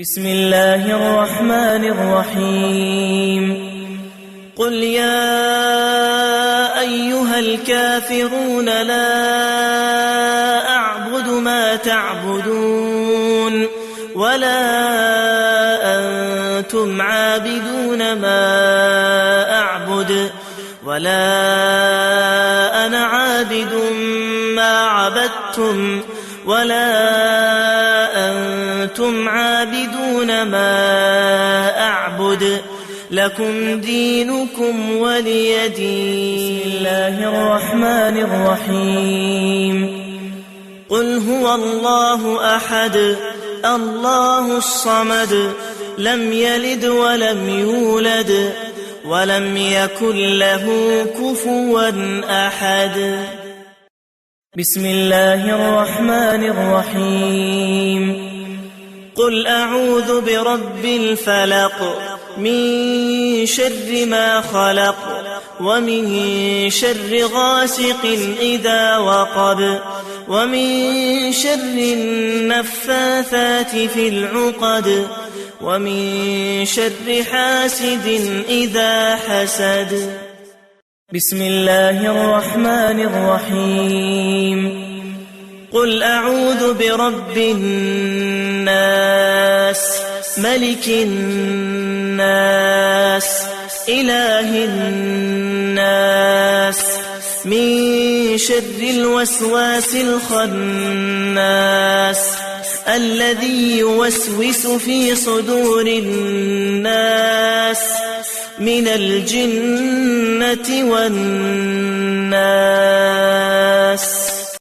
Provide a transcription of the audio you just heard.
بسم الله الرحمن الرحيم قل يا أيها الكافرون لا أعبد ما تعبدون ولا أنتم عابدون ما أعبد ولا أنا عابد ما عبدتم ولا أنتم عابدون ما أعبد لكم دينكم ولي دين. بسم الله الرحمن الرحيم قل هو الله أحد الله الصمد لم يلد ولم يولد ولم يكن له كفوا أحد. بسم الله الرحمن الرحيم قل أعوذ برب الفلق من شر ما خلق ومن شر غاسق إذا وقب ومن شر النفاثات في العقد ومن شر حاسد إذا حسد. بسم الله الرحمن الرحيم قل أعوذ برب الناس ملك الناس إله الناس من شر الوسواس الخناس الذي يوسوس في صدور الناس من الجنة والناس.